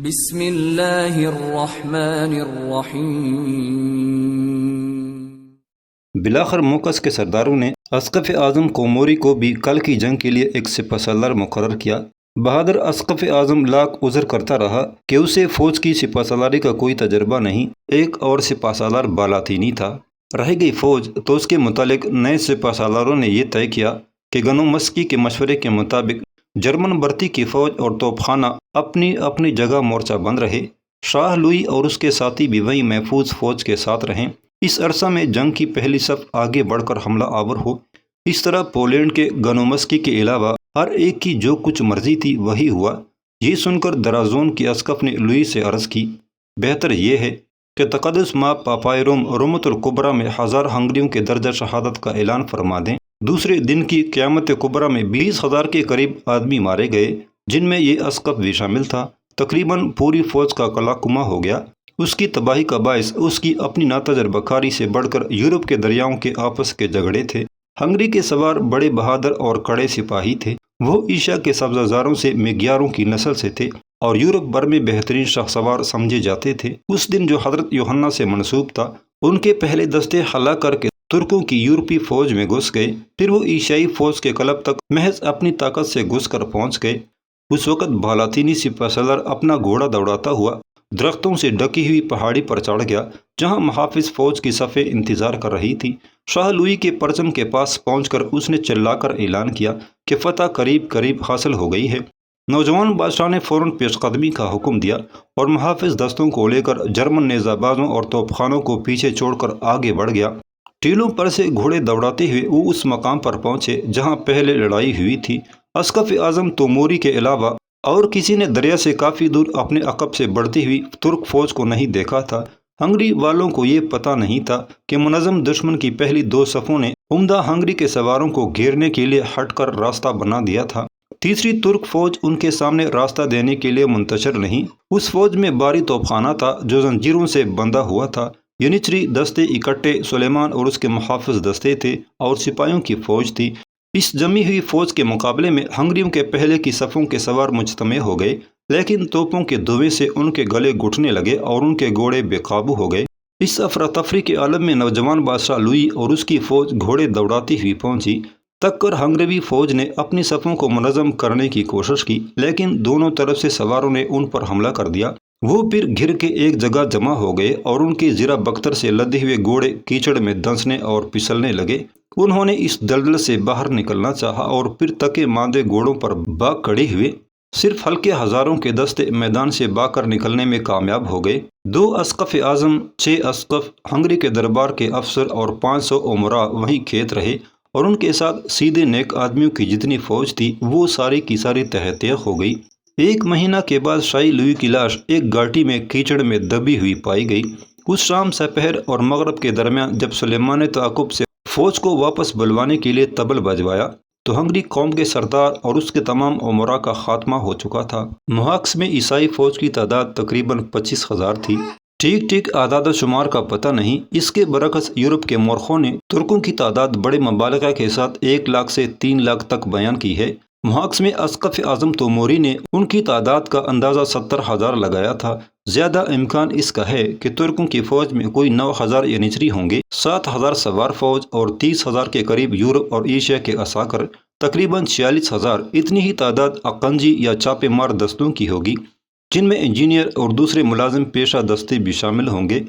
بسم اللہ الرحمن الرحیم۔ بلاخر موقس کے سرداروں نے اسقف اعظم کوموری کو بھی کل کی جنگ کے لیے ایک سپہ سالار مقرر کیا۔ بہادر اسقف اعظم لاکھ عذر کرتا رہا کہ اسے فوج کی سپہ سالاری کا کوئی تجربہ نہیں۔ ایک اور سپہ سالار بالاطینی تھا۔ رہ گئی فوج تو اس کے متعلق نئے سپہ سالاروں نے یہ طے کیا کہ گنومسکی کے مشورے کے مطابق جرمن بھرتی کی فوج اور توپ خانہ اپنی اپنی جگہ مورچہ بند رہے۔ شاہ لوئی اور اس کے ساتھی بھی وہی محفوظ فوج کے ساتھ رہیں۔ اس عرصہ میں جنگ کی پہلی صف آگے بڑھ کر حملہ آور ہو۔ اس طرح پولینڈ کے گنومسکی کے علاوہ ہر ایک کی جو کچھ مرضی تھی وہی ہوا۔ یہ سن کر درازون کی اسقف نے لوئی سے عرض کی، بہتر یہ ہے کہ تقدس ماں پاپائے روم رومت الکبریٰ میں 1000 ہنگریوں کے درجہ شہادت کا اعلان فرما دیں۔ دوسرے دن کی قیامت کبریٰ میں 20,000 کے قریب آدمی مارے گئے، جن میں یہ اسقف بھی شامل تھا۔ تقریباً پوری فوج کا قلع کما ہو گیا۔ اس کی تباہی کا باعث اس کی اپنی ناتجربہ کاری سے بڑھ کر یورپ کے دریاؤں کے آپس کے جھگڑے تھے۔ ہنگری کے سوار بڑے بہادر اور کڑے سپاہی تھے۔ وہ ایشیا کے سبزہ زاروں سے میگیاروں کی نسل سے تھے اور یورپ بھر میں بہترین شاہ سوار سمجھے جاتے تھے۔ اس دن جو حضرت یوحنا سے منسوب تھا، ان کے پہلے دستے ہلا کر کے ترکوں کی یورپی فوج میں گھس گئے، پھر وہ ایشیائی فوج کے قلب تک محض اپنی طاقت سے گھس کر پہنچ گئے۔ اس وقت بالاطینی سپہ سالار اپنا گھوڑا دوڑاتا ہوا درختوں سے ڈکی ہوئی پہاڑی پر چڑھ گیا، جہاں محافظ فوج کی صفیں انتظار کر رہی تھی۔ شاہ لوئی کے پرچم کے پاس پہنچ کر اس نے چلا کر اعلان کیا کہ فتح قریب قریب حاصل ہو گئی ہے۔ نوجوان بادشاہ نے فوراً پیش قدمی کا حکم دیا اور محافظ دستوں کو لے کر جرمن نیزہ بازوں اور توپ خانوں کو پیچھے چھوڑ کر آگے بڑھ گیا۔ ٹیلوں پر سے گھوڑے دوڑاتے ہوئے وہ اس مقام پر پہنچے جہاں پہلے لڑائی ہوئی تھی۔ اسقف اعظم توموری کے علاوہ اور کسی نے دریا سے کافی دور اپنے عقب سے بڑھتی ہوئی ترک فوج کو نہیں دیکھا تھا۔ ہنگری والوں کو یہ پتہ نہیں تھا کہ منظم دشمن کی پہلی 2 صفوں نے عمدہ ہنگری کے سواروں کو گھیرنے کے لیے ہٹ کر راستہ بنا دیا تھا۔ تیسری ترک فوج ان کے سامنے راستہ دینے کے لیے منتشر نہیں۔ اس فوج میں بھاری توپ خانہ تھا جو زنجیروں سے بندھا ہوا تھا۔ ینیچری دستے اکٹھے سلیمان اور اس کے محافظ دستے تھے اور سپاہیوں کی فوج تھی۔ اس جمی ہوئی فوج کے مقابلے میں ہنگریوں کے پہلے کی صفوں کے سوار مجتمع ہو گئے، لیکن توپوں کے دھویں سے ان کے گلے گھٹنے لگے اور ان کے گھوڑے بے قابو ہو گئے۔ اس افراتفری کے عالم میں نوجوان بادشاہ لوئی اور اس کی فوج گھوڑے دوڑاتی ہوئی پہنچی۔ تک کر ہنگریوی فوج نے اپنی صفوں کو منظم کرنے کی کوشش کی، لیکن دونوں طرف سے سواروں نے ان پر حملہ کر دیا۔ وہ پھر گھر کے ایک جگہ جمع ہو گئے اور ان کے زیرہ بختر سے لدے ہوئے گھوڑے کیچڑ میں دھنسنے اور پھسلنے لگے۔ انہوں نے اس دلدل سے باہر نکلنا چاہا اور پھر تکے ماندے گھوڑوں پر بھاگ کھڑے ہوئے۔ صرف ہلکے ہزاروں کے دستے میدان سے بھاگ کر نکلنے میں کامیاب ہو گئے۔ 2 اسقف اعظم، 6 اسقف، ہنگری کے دربار کے افسر اور 500 امراء وہیں کھیت رہے اور ان کے ساتھ سیدھے نیک آدمیوں کی جتنی فوج تھی وہ ساری کی ساری تہہ تیغ ہو گئی۔ 1 مہینہ کے بعد شاہی لوئی کی لاش ایک گھاٹی میں کیچڑ میں دبی ہوئی پائی گئی۔ اس شام سپہر اور مغرب کے درمیان جب سلیمان نے تعاقب سے فوج کو واپس بلوانے کے لیے طبل بجوایا تو ہنگری قوم کے سردار اور اس کے تمام امراء کا خاتمہ ہو چکا تھا۔ محاکس میں عیسائی فوج کی تعداد تقریباً 25,000 تھی۔ ٹھیک اعداد و شمار کا پتہ نہیں۔ اس کے برعکس یورپ کے مورخوں نے ترکوں کی تعداد بڑے مبالغہ کے ساتھ 1 لاکھ سے 3 لاکھ تک بیان کی ہے۔ محاکس میں اسقف اعظم توموری نے ان کی تعداد کا اندازہ 70,000 لگایا تھا۔ زیادہ امکان اس کا ہے کہ ترکوں کی فوج میں کوئی 9,000 ینیچری ہوں گے، 7,000 سوار فوج اور 30,000 کے قریب یورپ اور ایشیا کے عساکر، تقریباً 46,000۔ اتنی ہی تعداد اقنجی یا چھاپے مار دستوں کی ہوگی، جن میں انجینئر اور دوسرے ملازم پیشہ دستے بھی شامل ہوں گے۔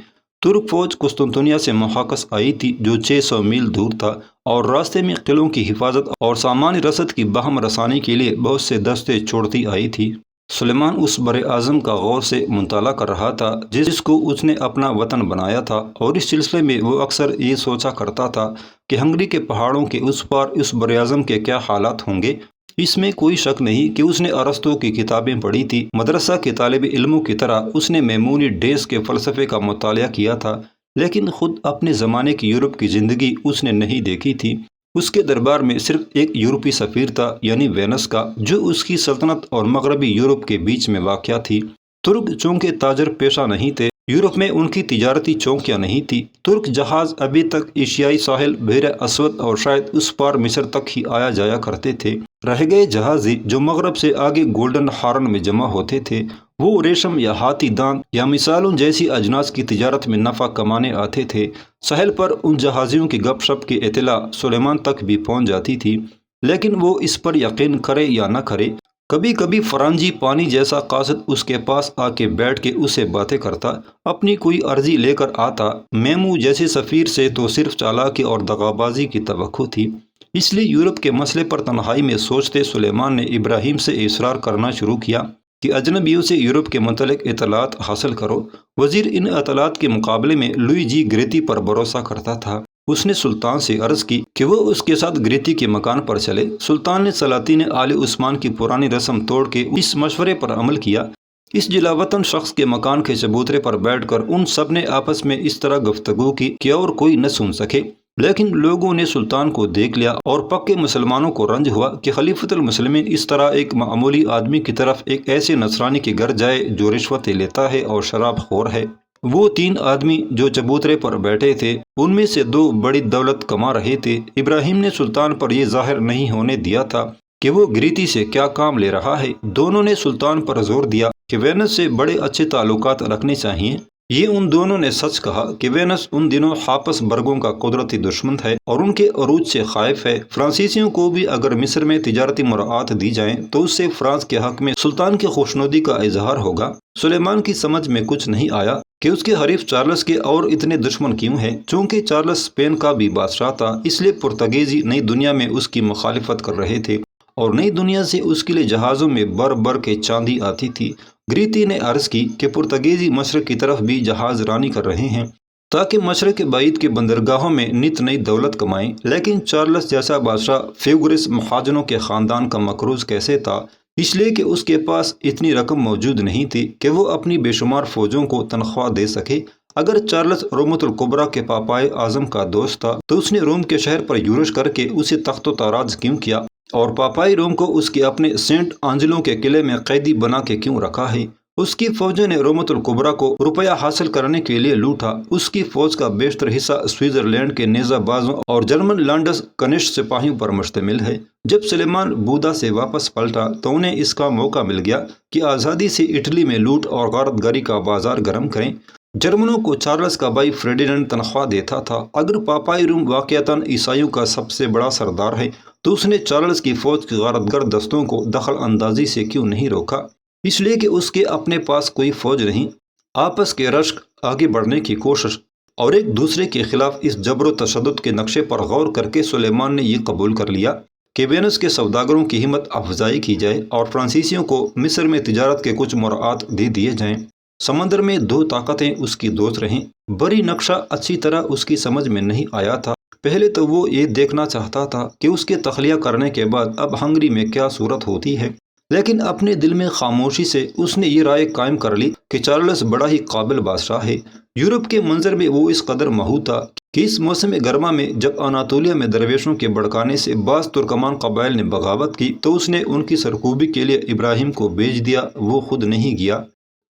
ترک فوج قسطنطنیہ سے محاکس آئی تھی جو 600 میل دور تھا اور راستے میں قلعوں کی حفاظت اور سامان رسد کی باہم رسانی کے لیے بہت سے دستے چھوڑتی آئی تھی۔ سلیمان اس بر اعظم کا غور سے مطالعہ کر رہا تھا جس کو اس نے اپنا وطن بنایا تھا، اور اس سلسلے میں وہ اکثر یہ سوچا کرتا تھا کہ ہنگری کے پہاڑوں کے اس پار اس بر اعظم کے کیا حالات ہوں گے۔ اس میں کوئی شک نہیں کہ اس نے ارسطو کی کتابیں پڑھی تھی۔ مدرسہ کے طالب علموں کی طرح اس نے میمونیڈیز کے فلسفے کا مطالعہ کیا تھا، لیکن خود اپنے زمانے کی یورپ کی زندگی اس نے نہیں دیکھی تھی۔ اس کے دربار میں صرف ایک یورپی سفیر تھا، یعنی وینس کا، جو اس کی سلطنت اور مغربی یورپ کے بیچ میں واقع تھی۔ ترک چونکہ تاجر پیشہ نہیں تھے، یورپ میں ان کی تجارتی چوکیاں نہیں تھی۔ ترک جہاز ابھی تک ایشیائی ساحل، بحر اسود اور شاید اس پار مصر تک ہی آیا جایا کرتے تھے۔ رہ گئے جہازی جو مغرب سے آگے گولڈن ہارن میں جمع ہوتے تھے وہ ریشم یا ہاتھی دانت یا مثالوں جیسی اجناس کی تجارت میں نفع کمانے آتے تھے۔ ساحل پر ان جہازیوں کی گپ شپ کی اطلاع سلیمان تک بھی پہنچ جاتی تھی، لیکن وہ اس پر یقین کرے یا نہ کرے، کبھی کبھی فرانجی پانی جیسا قاصد اس کے پاس آ کے بیٹھ کے اسے باتیں کرتا، اپنی کوئی عرضی لے کر آتا۔ میمو جیسے سفیر سے تو صرف چالاکی اور دغابازی کی توقع تھی، اس لیے یورپ کے مسئلے پر تنہائی میں سوچتے سلیمان نے ابراہیم سے اصرار کرنا شروع کیا کہ اجنبیوں سے یورپ کے متعلق اطلاعات حاصل کرو۔ وزیر ان اطلاعات کے مقابلے میں لوئی جی گریتی پر بھروسہ کرتا تھا۔ اس نے سلطان سے عرض کی کہ وہ اس کے ساتھ گریتی کے مکان پر چلے۔ سلطان نے سلاطین آل عثمان کی پرانی رسم توڑ کے اس مشورے پر عمل کیا۔ اس جلاوطن شخص کے مکان کے چبوترے پر بیٹھ کر ان سب نے آپس میں اس طرح گفتگو کی کہ اور کوئی نہ سن سکے، لیکن لوگوں نے سلطان کو دیکھ لیا اور پکے مسلمانوں کو رنج ہوا کہ خلیفۃ المسلمین اس طرح ایک معمولی آدمی کی طرف ایک ایسے نصرانی کے گھر جائے جو رشوتیں لیتا ہے اور شراب خور ہے۔ وہ 3 آدمی جو چبوترے پر بیٹھے تھے ان میں سے 2 بڑی دولت کما رہے تھے۔ ابراہیم نے سلطان پر یہ ظاہر نہیں ہونے دیا تھا کہ وہ گریتی سے کیا کام لے رہا ہے۔ دونوں نے سلطان پر زور دیا کہ وینس سے بڑے اچھے تعلقات رکھنے چاہیے۔ یہ ان دونوں نے سچ کہا کہ وینس ان دنوں ہاپس برگوں کا قدرتی دشمن ہے اور ان کے عروج سے خائف ہے۔ فرانسیسیوں کو بھی اگر مصر میں تجارتی مراعات دی جائیں تو اس سے فرانس کے حق میں سلطان کی خوشنودی کا اظہار ہوگا۔ سلیمان کی سمجھ میں کچھ نہیں آیا کہ اس کے حریف چارلس کے اور اتنے دشمن کیوں ہیں۔ چونکہ چارلس اسپین کا بھی بادشاہ تھا، اس لیے پرتگیزی نئی دنیا میں اس کی مخالفت کر رہے تھے اور نئی دنیا سے اس کے لیے جہازوں میں بر بر کے چاندی آتی تھی۔ گریتی نے عرض کی کہ پرتگیزی مشرق کی طرف بھی جہاز رانی کر رہے ہیں تاکہ مشرق کے بعید کے بندرگاہوں میں نت نئی دولت کمائیں، لیکن چارلس جیسا بادشاہ فیوگرس مہاجنوں کے خاندان کا مقروض کیسے تھا؟ اس لیے کہ اس کے پاس اتنی رقم موجود نہیں تھی کہ وہ اپنی بے شمار فوجوں کو تنخواہ دے سکے۔ اگر چارلس رومت الکبریٰ کے پاپائے اعظم کا دوست تھا تو اس نے روم کے شہر پر یورش کر کے اسے تخت و تاراج کیوں کیا اور پاپائی روم کو اس کے اپنے سینٹ آنجلو کے قلعے میں قیدی بنا کے کیوں رکھا ہے؟ اس کی فوجوں نے رومت الکبریٰ کو روپیہ حاصل کرنے کے لیے لوٹا۔ اس کی فوج کا بیشتر حصہ سوئٹزرلینڈ کے نیزہ بازوں اور جرمن لانڈس کنشٹ سپاہیوں پر مشتمل ہے۔ جب سلیمان بودا سے واپس پلٹا تو انہیں اس کا موقع مل گیا کہ آزادی سے اٹلی میں لوٹ اور غارت گری کا بازار گرم کریں۔ جرمنوں کو چارلس کا بھائی فریڈینڈ تنخواہ دیتا تھا۔ اگر پاپائی روم واقعتاً عیسائیوں کا سب سے بڑا سردار ہے تو اس نے چارلس کی فوج کی غارت گر دستوں کو دخل اندازی سے کیوں نہیں روکا؟ اس لیے کہ اس کے اپنے پاس کوئی فوج نہیں۔ آپس کے رشک، آگے بڑھنے کی کوشش اور ایک دوسرے کے خلاف اس جبر و تشدد کے نقشے پر غور کر کے سلیمان نے یہ قبول کر لیا کہ وینس کے سوداگروں کی ہمت افزائی کی جائے اور فرانسیسیوں کو مصر میں تجارت کے کچھ مراعات دے دیے جائیں۔ سمندر میں 2 طاقتیں اس کی دوست رہیں۔ بری نقشہ اچھی طرح اس کی سمجھ میں نہیں آیا تھا۔ پہلے تو وہ یہ دیکھنا چاہتا تھا کہ اس کے تخلیہ کرنے کے بعد اب ہنگری میں کیا صورت ہوتی ہے، لیکن اپنے دل میں خاموشی سے اس نے یہ رائے قائم کر لی کہ چارلس بڑا ہی قابل بادشاہ ہے۔ یورپ کے منظر میں وہ اس قدر محو تھا کہ اس موسم گرما میں جب اناطولیہ میں درویشوں کے بھڑکانے سے بعض ترکمان قبائل نے بغاوت کی تو اس نے ان کی سرکوبی کے لیے ابراہیم کو بھیج دیا، وہ خود نہیں گیا۔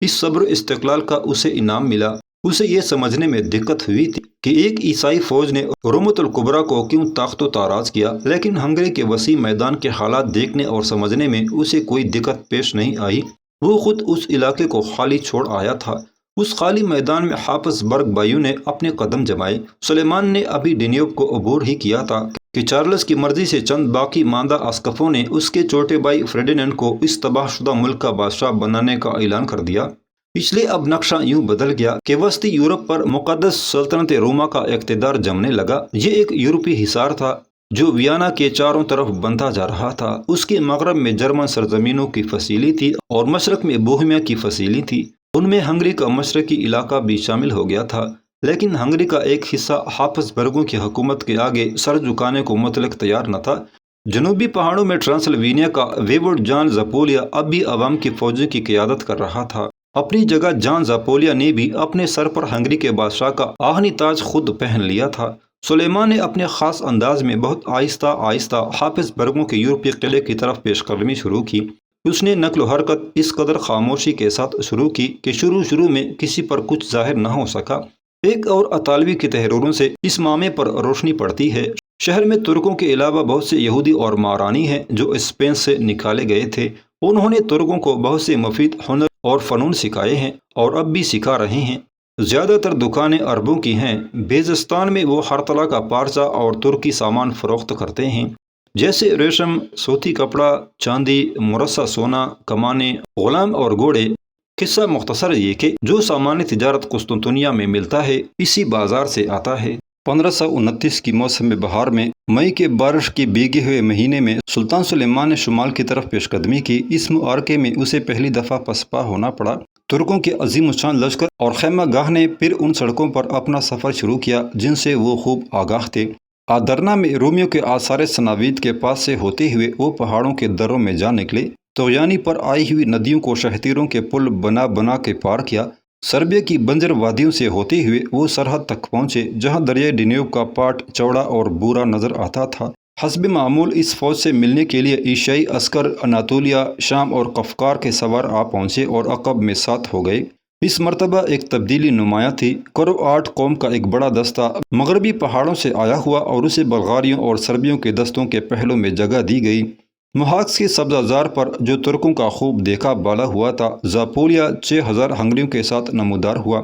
اس صبر و استقلال کا اسے انعام ملا۔ اسے یہ سمجھنے میں دقت ہوئی تھی کہ ایک عیسائی فوج نے رومت الکبریٰ کو کیوں تاخت و تاراج کیا، لیکن ہنگری کے وسیع میدان کے حالات دیکھنے اور سمجھنے میں اسے کوئی دقت پیش نہیں آئی۔ وہ خود اس علاقے کو خالی چھوڑ آیا تھا۔ اس خالی میدان میں ہاپس برگ بھائیوں نے اپنے قدم جمائے۔ سلیمان نے ابھی ڈینیوب کو عبور ہی کیا تھا کہ چارلس کی مرضی سے چند باقی ماندہ اسقفوں نے اس کے چھوٹے بھائی فریڈینڈ کو اس تباہ شدہ ملک کا بادشاہ بنانے کا اعلان کر دیا۔ اس لیے اب نقشہ یوں بدل گیا کہ وسطی یورپ پر مقدس سلطنت روما کا اقتدار جمنے لگا۔ یہ ایک یورپی حصار تھا جو ویانا کے چاروں طرف بنتا جا رہا تھا۔ اس کے مغرب میں جرمن سرزمینوں کی فصیلی تھی اور مشرق میں بوہیمیا کی فصیلی تھی۔ ان میں ہنگری کا مشرقی علاقہ بھی شامل ہو گیا تھا، لیکن ہنگری کا ایک حصہ ہاپس برگوں کی حکومت کے آگے سر جھکانے کو مطلق تیار نہ تھا۔ جنوبی پہاڑوں میں ٹرانسلوینیا کا ویوڈ جان زاپولیا اب بھی عوام کی فوجوں کی قیادت کر رہا تھا۔ اپنی جگہ جان زاپولیا نے بھی اپنے سر پر ہنگری کے بادشاہ کا آہنی تاج خود پہن لیا تھا۔ سلیمان نے اپنے خاص انداز میں بہت آہستہ آہستہ ہاپس برگوں کے یورپی قلعے کی طرف پیش قدمی شروع کی۔ اس نے نقل و حرکت اس قدر خاموشی کے ساتھ شروع کی کہ شروع میں کسی پر کچھ ظاہر نہ ہو سکا۔ ایک اور اطالوی کی تحریروں سے اس معاملے پر روشنی پڑتی ہے۔ شہر میں ترکوں کے علاوہ بہت سے یہودی اور مارانی ہیں جو اسپین سے نکالے گئے تھے۔ انہوں نے ترکوں کو بہت سے مفید ہنر اور فنون سکھائے ہیں اور اب بھی سکھا رہے ہیں۔ زیادہ تر دکانیں عربوں کی ہیں۔ بیزستان میں وہ ہر طرح کا پارچہ اور ترکی سامان فروخت کرتے ہیں، جیسے ریشم، سوتی کپڑا، چاندی، مرصع سونا، کمانیں، غلام اور گھوڑے۔ قصہ مختصر یہ کہ جو سامان تجارت قسطنطنیہ میں ملتا ہے اسی بازار سے آتا ہے۔ 1529 کی موسم بہار میں مئی کے بارش کے بھیگے ہوئے مہینے میں سلطان سلیمان نے شمال کی طرف پیش قدمی کی۔ اس معرکے میں اسے پہلی دفعہ پسپا ہونا پڑا۔ ترکوں کے عظیم الشان لشکر اور خیمہ گاہ نے پھر ان سڑکوں پر اپنا سفر شروع کیا جن سے وہ خوب آگاہ تھے۔ آدرنا میں رومیوں کے آثار سناوید کے پاس سے ہوتے ہوئے وہ پہاڑوں کے دروں میں جا نکلے۔ طغیانی پر آئی ہوئی ندیوں کو شہتیروں کے پل بنا بنا کے پار کیا۔ سربیا کی بنجر وادیوں سے ہوتے ہوئے وہ سرحد تک پہنچے جہاں دریائے ڈینیوب کا پاٹ چوڑا اور بورا نظر آتا تھا۔ حسب معمول اس فوج سے ملنے کے لیے ایشیائی عسکر اناطولیہ، شام اور قفقار کے سوار آ پہنچے اور عقب میں ساتھ ہو گئے۔ اس مرتبہ ایک تبدیلی نمایاں تھی۔ کروآٹ قوم کا ایک بڑا دستہ مغربی پہاڑوں سے آیا ہوا اور اسے بلغاریوں اور سربیوں کے دستوں کے پہلوں میں جگہ دی گئی۔ محاکس کے سبزہ زار پر جو ترکوں کا خوب دیکھا بالا ہوا تھا، زاپولیا 6000 ہنگریوں کے ساتھ نمودار ہوا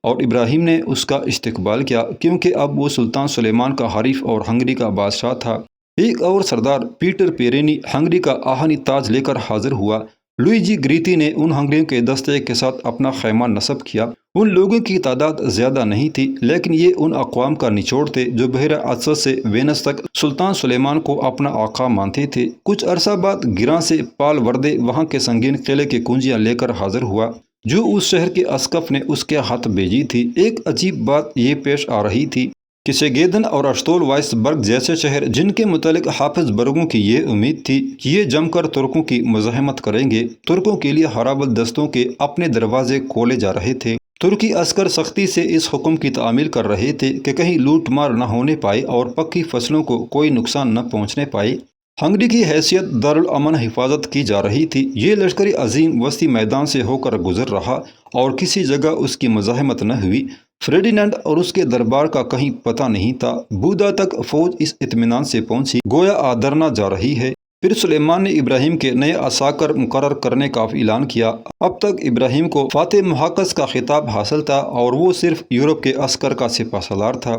اور ابراہیم نے اس کا استقبال کیا کیونکہ اب وہ سلطان سلیمان کا حریف اور ہنگری کا بادشاہ تھا۔ ایک اور سردار پیٹر پیرینی ہنگری کا آہنی تاج لے کر حاضر ہوا۔ لوئیجی گریتی نے ان ہنگریوں کے دستے کے ساتھ اپنا خیمہ نصب کیا۔ ان لوگوں کی تعداد زیادہ نہیں تھی، لیکن یہ ان اقوام کا نچوڑ تھے جو بحیرہ اطلس سے وینس تک سلطان سلیمان کو اپنا آقا مانتے تھے۔ کچھ عرصہ بعد گراں سے پال وردے وہاں کے سنگین قلعے کی کنجیاں لے کر حاضر ہوا جو اس شہر کے اسقف نے اس کے ہاتھ بھیجی تھی۔ ایک عجیب بات یہ پیش آ رہی تھی کہ سیگیدن اور اشتول وائس برگ جیسے شہر جن کے متعلق حافظ برگوں کی یہ امید تھی کہ یہ جم کر ترکوں کی مزاحمت کریں گے، ترکوں کے لیے ہرابل دستوں کے اپنے دروازے کھولے جا رہے تھے۔ ترکی عسکر سختی سے اس حکم کی تعمیل کر رہے تھے کہ کہیں لوٹ مار نہ ہونے پائے اور پکی فصلوں کو کوئی نقصان نہ پہنچنے پائے۔ ہنگری کی حیثیت دارالامن حفاظت کی جا رہی تھی۔ یہ لشکری عظیم وسطی میدان سے ہو کر گزر رہا اور کسی جگہ اس کی مزاحمت نہ ہوئی۔ فریڈینانڈ اور اس کے دربار کا کہیں پتہ نہیں تھا۔ بودا تک فوج اس اطمینان سے پہنچی گویا آدرنا جا رہی ہے۔ پھر سلیمان نے ابراہیم کے نئے عساکر مقرر کرنے کا اعلان کیا۔ اب تک ابراہیم کو فاتح محاکس کا خطاب حاصل تھا اور وہ صرف یورپ کے عسکر کا سپہ سالار تھا۔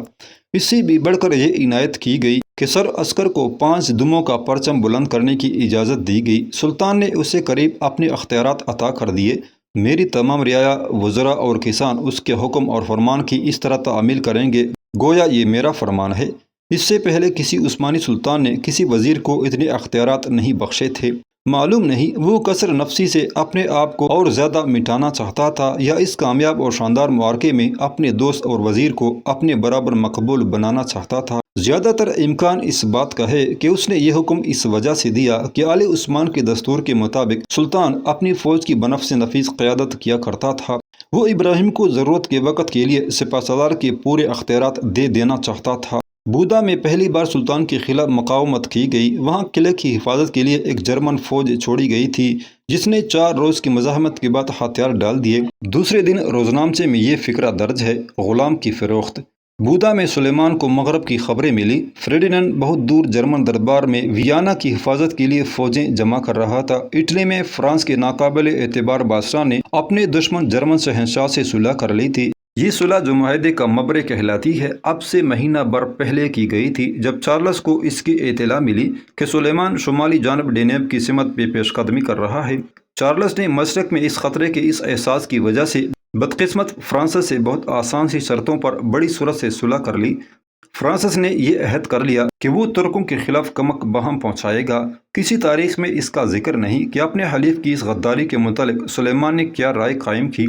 اس سے بھی بڑھ کر یہ عنایت کی گئی کہ سر عسکر کو 5 دموں کا پرچم بلند کرنے کی اجازت دی گئی۔ سلطان نے اسے قریب اپنے اختیارات عطا کر دیے۔ میری تمام رعایا، وزراء اور کسان اس کے حکم اور فرمان کی اس طرح تعمیل کریں گے گویا یہ میرا فرمان ہے۔ اس سے پہلے کسی عثمانی سلطان نے کسی وزیر کو اتنے اختیارات نہیں بخشے تھے۔ معلوم نہیں وہ کثر نفسی سے اپنے آپ کو اور زیادہ مٹانا چاہتا تھا یا اس کامیاب اور شاندار معرکے میں اپنے دوست اور وزیر کو اپنے برابر مقبول بنانا چاہتا تھا۔ زیادہ تر امکان اس بات کا ہے کہ اس نے یہ حکم اس وجہ سے دیا کہ آل عثمان کے دستور کے مطابق سلطان اپنی فوج کی بنفس نفیس قیادت کیا کرتا تھا۔ وہ ابراہیم کو ضرورت کے وقت کے لیے سپہ سالار کے پورے اختیارات دے دینا چاہتا تھا۔ بودا میں پہلی بار سلطان کے خلاف مقاومت کی گئی۔ وہاں قلعے کی حفاظت کے لیے ایک جرمن فوج چھوڑی گئی تھی جس نے 4 روز کی مزاحمت کے بعد ہتھیار ڈال دیے۔ دوسرے دن روزنامچے میں یہ فقرہ درج ہے: غلام کی فروخت۔ بودا میں سلیمان کو مغرب کی خبریں ملی۔ فریڈینانڈ بہت دور جرمن دربار میں ویانا کی حفاظت کے لیے فوجیں جمع کر رہا تھا۔ اٹلی میں فرانس کے ناقابل اعتبار بادشاہ نے اپنے دشمن جرمن شہنشاہ سے صلح کر لی تھی۔ یہ صلح جو معاہدے کا مبرے کہلاتی ہے، اب سے مہینہ بھر پہلے کی گئی تھی جب چارلس کو اس کی اطلاع ملی کہ سلیمان شمالی جانب ڈینیب کی سمت پہ پیش قدمی کر رہا ہے۔ چارلس نے مشرق میں اس خطرے کے اس احساس کی وجہ سے بدقسمت فرانسس سے بہت آسان سی شرطوں پر بڑی صورت سے صلح کر لی۔ فرانسس نے یہ عہد کر لیا کہ وہ ترکوں کے خلاف کمک بہم پہنچائے گا۔ کسی تاریخ میں اس کا ذکر نہیں کہ اپنے حلیف کی اس غداری کے متعلق سلیمان نے کیا رائے قائم کی۔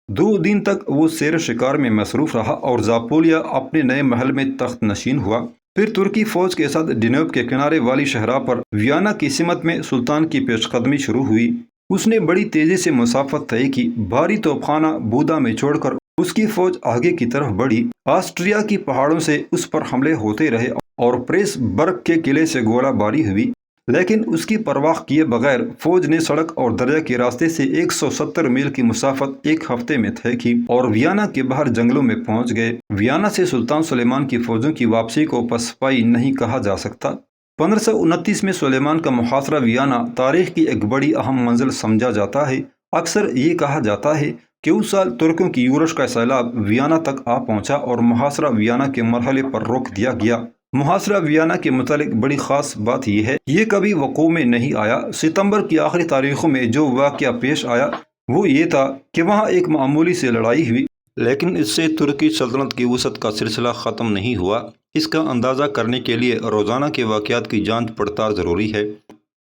2 دن تک وہ سیر شکار میں مصروف رہا اور زاپولیا اپنے نئے محل میں تخت نشین ہوا۔ پھر ترکی فوج کے ساتھ ڈینیوب کے کنارے والی شہرہ پر ویانا کی سمت میں سلطان کی پیش قدمی شروع ہوئی۔ اس نے بڑی تیزی سے مسافت طے کی۔ بھاری توپ خانہ بودا میں چھوڑ کر اس کی فوج آگے کی طرف بڑھی۔ آسٹریا کی پہاڑوں سے اس پر حملے ہوتے رہے اور پریس برگ کے قلعے سے گولہ باری ہوئی۔ لیکن اس کی پرواہ کیے بغیر فوج نے سڑک اور دریا کے راستے سے 170 میل کی مسافت ایک ہفتے میں طے کی اور ویانا کے باہر جنگلوں میں پہنچ گئے۔ ویانا سے سلطان سلیمان کی فوجوں کی واپسی کو پسپائی نہیں کہا جا سکتا۔ 1529 میں سلیمان کا محاصرہ ویانا تاریخ کی ایک بڑی اہم منزل سمجھا جاتا ہے۔ اکثر یہ کہا جاتا ہے کہ اس سال ترکوں کی یورش کا سیلاب ویانا تک آ پہنچا اور محاصرہ ویانا کے مرحلے پر روک دیا گیا۔ محاصرہ ویانا کے متعلق بڑی خاص بات یہ ہے، یہ کبھی وقوع میں نہیں آیا۔ ستمبر کی آخری تاریخوں میں جو واقعہ پیش آیا وہ یہ تھا کہ وہاں ایک معمولی سی لڑائی ہوئی، لیکن اس سے ترکی سلطنت کی وسعت کا سلسلہ ختم نہیں ہوا۔ اس کا اندازہ کرنے کے لیے روزانہ کے واقعات کی جانچ پڑتال ضروری ہے۔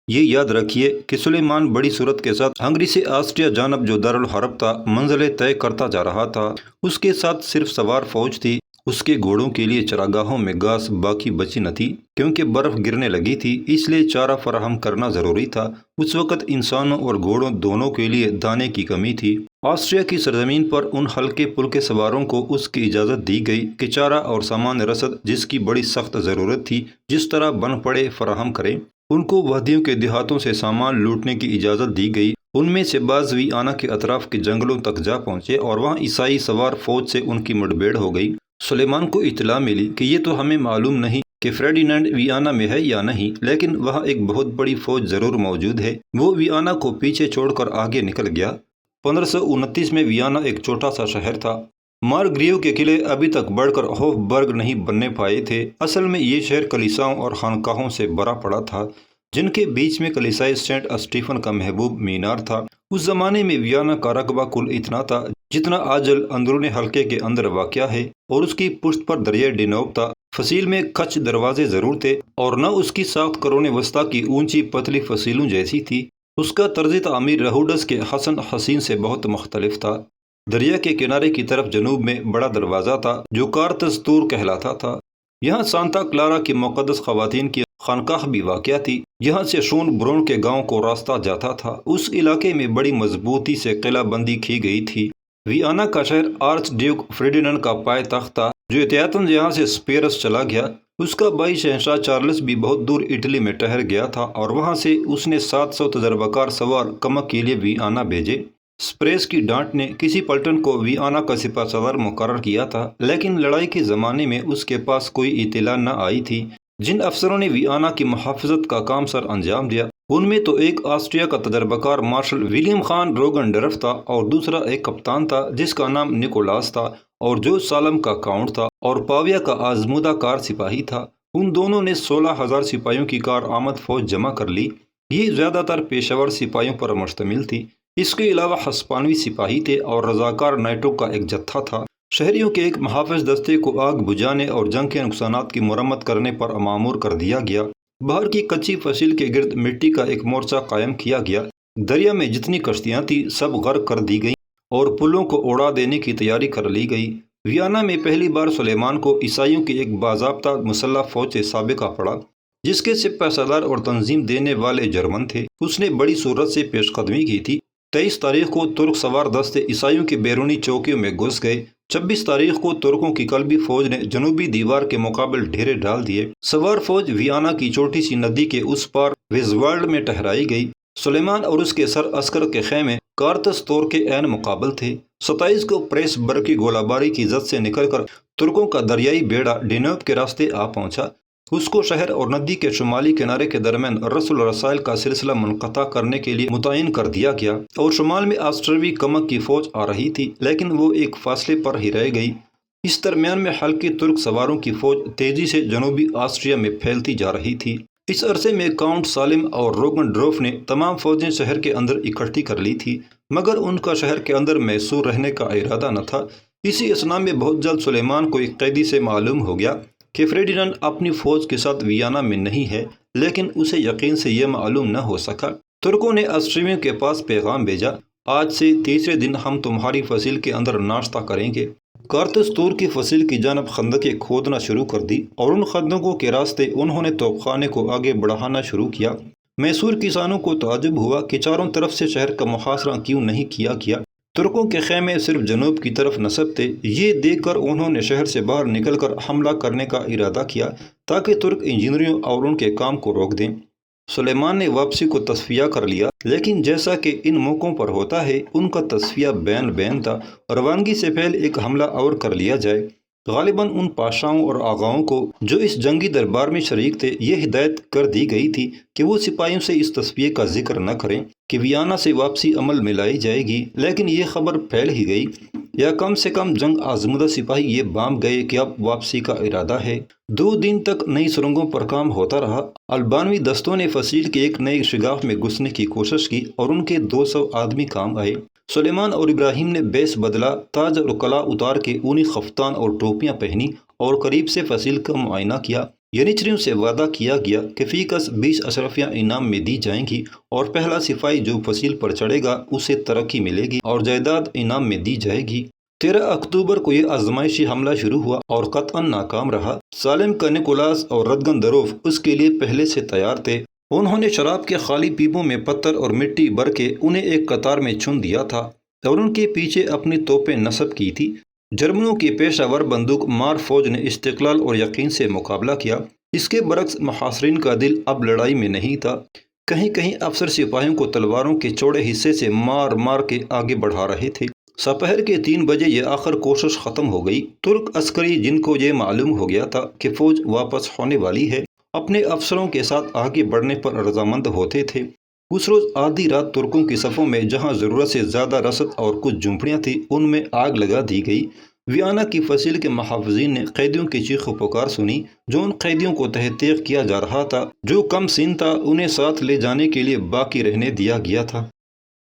یہ یاد رکھیے کہ سلیمان بڑی صورت کے ساتھ ہنگری سے آسٹریا جانب جو دارالحرب تھا منزلیں طے کرتا جا رہا تھا۔ اس کے ساتھ صرف سوار فوج تھی۔ اس کے گھوڑوں کے لیے چراگاہوں میں گھاس باقی بچی نہ تھی، کیونکہ برف گرنے لگی تھی، اس لیے چارہ فراہم کرنا ضروری تھا۔ اس وقت انسانوں اور گھوڑوں دونوں کے لیے دانے کی کمی تھی۔ آسٹریا کی سرزمین پر ان ہلکے پھلکے سواروں کو اس کی اجازت دی گئی کہ چارہ اور سامان رسد جس کی بڑی سخت ضرورت تھی جس طرح بن پڑے فراہم کریں۔ ان کو وادیوں کے دیہاتوں سے سامان لوٹنے کی اجازت دی گئی۔ ان میں سے بعض ویانا کے اطراف کے جنگلوں تک جا پہنچے اور وہاں عیسائی سوار فوج سے ان کی مڈبھیڑ ہو گئی۔ سلیمان کو اطلاع ملی کہ یہ تو ہمیں معلوم نہیں کہ فریڈینانڈ ویانا میں ہے یا نہیں، لیکن وہاں ایک بہت بڑی فوج ضرور موجود ہے۔ وہ ویانا کو پیچھے چھوڑ کر آگے نکل گیا۔ 1529 میں ویانا ایک چھوٹا سا شہر تھا۔ مارگریو کے قلعے ابھی تک بڑھ کر ہوف برگ نہیں بننے پائے تھے۔ اصل میں یہ شہر کلیساؤں اور خانقاہوں سے بھرا پڑا تھا، جن کے بیچ میں کلیسائے سینٹ اسٹیفن کا محبوب مینار تھا۔ اس زمانے میں ویانا کا رقبہ کل اتنا تھا جتنا آجل اندرون حلقے کے اندر واقع ہے، اور اس کی پشت پر دریائے ڈینوب تھا۔ فصیل میں کھچ دروازے ضرور تھے، اور نہ اس کی ساخت قرون وسطیٰ کی اونچی پتلی فصیلوں جیسی تھی۔ اس کا طرز تعمیر رہوڈس کے حسن حسین سے بہت مختلف تھا۔ دریا کے کنارے کی طرف جنوب میں بڑا دروازہ تھا جو کارتز تور کہلاتا تھا۔ یہاں سانتا کلارا کی مقدس خواتین کی خانقاہ بھی واقع تھی۔ یہاں سے شون برون کے گاؤں کو راستہ جاتا تھا۔ اس علاقے میں بڑی مضبوطی سے قلعہ بندی کی گئی تھی۔ ویانا کا شہر آرچ ڈیوک فریڈینانڈ کا پائے تخت تھا، جو احتیاطاً یہاں سے سپیرس چلا گیا۔ اس کا بھائی شہنشاہ چارلس بھی بہت دور اٹلی میں ٹھہر گیا تھا، اور وہاں سے اس نے 700 تجربہ کار سوار کمک کے لیے ویانا بھیجے۔ سپریس کی ڈانٹ نے کسی پلٹن کو ویانا کا سپہ سالار مقرر کیا تھا، لیکن لڑائی کے زمانے میں اس کے پاس کوئی اطلاع نہ آئی تھی۔ جن افسروں نے ویانا کی محافظت کا کام سر انجام دیا، ان میں تو ایک آسٹریا کا تجربہ کار مارشل ولیم خان روگنڈرف تھا، اور دوسرا ایک کپتان تھا جس کا نام نکولاس تھا، اور جو سالم کا کاؤنٹ تھا اور پاویا کا آزمودہ کار سپاہی تھا۔ ان دونوں نے 16,000 سپاہیوں کی کارآمد فوج جمع کر لی۔ یہ زیادہ تر پیشہ ور سپاہیوں پر مشتمل تھی۔ اس کے علاوہ ہسپانوی سپاہی تھے اور رضاکار نائٹوں کا ایک جتھا تھا۔ شہریوں کے ایک محافظ دستے کو آگ بجھانے اور جنگ کے نقصانات کی مرمت کرنے پر مامور کر دیا گیا۔ باہر کی کچی فصیل کے گرد مٹی کا ایک مورچہ قائم کیا گیا۔ دریا میں جتنی کشتیاں تھیں سب غرق کر دی گئیں اور پلوں کو اڑا دینے کی تیاری کر لی گئی۔ ویانا میں پہلی بار سلیمان کو عیسائیوں کی ایک باضابطہ مسلح فوج سے سابقہ پڑا، جس کے سپہ سالار اور تنظیم دینے والے جرمن تھے۔ اس نے بڑی صورت سے پیش قدمی کی تھی۔ 23 تاریخ کو ترک سوار دستے عیسائیوں کی بیرونی چوکیوں میں گھس گئے۔ 26 تاریخ کو ترکوں کی قلبی فوج نے جنوبی دیوار کے مقابل ڈھیرے ڈال دیے۔ سوار فوج ویانا کی چھوٹی سی ندی کے اس پار ویزوالڈ میں ٹھہرائی گئی۔ سلیمان اور اس کے سر عسکر کے خیمے کارتس تور کے عین مقابل تھے۔ 27 کو پریس برگ کی گولہ باری کی زد سے نکل کر ترکوں کا دریائی بیڑا ڈینوب کے راستے آ پہنچا۔ اس کو شہر اور ندی کے شمالی کنارے کے درمیان رسل رسائل کا سلسلہ منقطع کرنے کے لیے متعین کر دیا گیا، اور شمال میں آسٹروی کمک کی فوج آ رہی تھی، لیکن وہ ایک فاصلے پر ہی رہ گئی۔ اس درمیان میں ہلکی ترک سواروں کی فوج تیزی سے جنوبی آسٹریا میں پھیلتی جا رہی تھی۔ اس عرصے میں کاؤنٹ سالم اور روگن ڈروف نے تمام فوجیں شہر کے اندر اکٹھی کر لی تھی، مگر ان کا شہر کے اندر محصور رہنے کا ارادہ نہ تھا۔ اسی اثنا میں بہت جلد سلیمان کو ایک قیدی سے معلوم ہو گیا کہ فریڈینانڈ اپنی فوج کے ساتھ ویانا میں نہیں ہے، لیکن اسے یقین سے یہ معلوم نہ ہو سکا۔ ترکوں نے آسٹریویوں کے پاس پیغام بھیجا، آج سے تیسرے دن ہم تمہاری فصیل کے اندر ناشتہ کریں گے۔ کارتس تور کی فصیل کی جانب خندقیں کھودنا شروع کر دی، اور ان خندقوں کے راستے انہوں نے توپ خانے کو آگے بڑھانا شروع کیا۔ میسور کسانوں کو تعجب ہوا کہ چاروں طرف سے شہر کا محاصرہ کیوں نہیں کیا گیا۔ ترکوں کے خیمے صرف جنوب کی طرف نصب تھے۔ یہ دیکھ کر انہوں نے شہر سے باہر نکل کر حملہ کرنے کا ارادہ کیا تاکہ ترک انجینئروں اور ان کے کام کو روک دیں۔ سلیمان نے واپسی کو تصفیہ کر لیا، لیکن جیسا کہ ان موقعوں پر ہوتا ہے ان کا تصفیہ بین بین تھا۔ روانگی سے پہلے ایک حملہ اور کر لیا جائے۔ غالباً ان پاشاؤں اور آغاؤں کو جو اس جنگی دربار میں شریک تھے یہ ہدایت کر دی گئی تھی کہ وہ سپاہیوں سے اس تصفیے کا ذکر نہ کریں کہ ویانا سے واپسی عمل میں لائی جائے گی، لیکن یہ خبر پھیل ہی گئی، یا کم سے کم جنگ آزمودہ سپاہی یہ بام گئے کہ اب واپسی کا ارادہ ہے۔ 2 دن تک نئی سرنگوں پر کام ہوتا رہا۔ البانوی دستوں نے فصیل کے ایک نئے شگاف میں گھسنے کی کوشش کی اور ان کے 200 آدمی کام آئے۔ سلیمان اور ابراہیم نے بیس بدلا، تاج اور کلا اتار کے اونی خفتان اور ٹوپیاں پہنی اور قریب سے فصیل کا معائنہ کیا۔ ینیچریوں سے وعدہ کیا گیا کہ فی کس 20 اشرفیاں انعام میں دی جائیں گی، اور پہلا سپاہی جو فصیل پر چڑھے گا اسے ترقی ملے گی اور جائیداد انعام میں دی جائے گی۔ 13 اکتوبر کو یہ آزمائشی حملہ شروع ہوا اور قطعاً ناکام رہا۔ سالم کا نکولاس اور ردگن دروف اس کے لیے پہلے سے تیار تھے۔ انہوں نے شراب کے خالی پیپوں میں پتھر اور مٹی بھر کے انہیں ایک قطار میں چن دیا تھا اور ان کے پیچھے اپنی توپیں نصب کی تھی۔ جرمنوں کی پیشہ ور بندوق مار فوج نے استقلال اور یقین سے مقابلہ کیا۔ اس کے برعکس محاصرین کا دل اب لڑائی میں نہیں تھا۔ کہیں کہیں افسر سپاہیوں کو تلواروں کے چوڑے حصے سے مار مار کے آگے بڑھا رہے تھے۔ سپہر کے 3 بجے یہ آخر کوشش ختم ہو گئی۔ ترک عسکری جن کو یہ معلوم ہو گیا تھا کہ فوج واپس ہونے والی ہے، اپنے افسروں کے ساتھ آگے بڑھنے پر رضامند ہوتے تھے۔ اس روز آدھی رات ترکوں کی صفوں میں جہاں ضرورت سے زیادہ رسد اور کچھ جھونپڑیاں تھیں ان میں آگ لگا دی گئی۔ ویانا کی فصیل کے محافظین نے قیدیوں کی چیخ و پکار سنی، جو ان قیدیوں کو تحقیق کیا جا رہا تھا جو کم سن تھا، انہیں ساتھ لے جانے کے لیے باقی رہنے دیا گیا تھا۔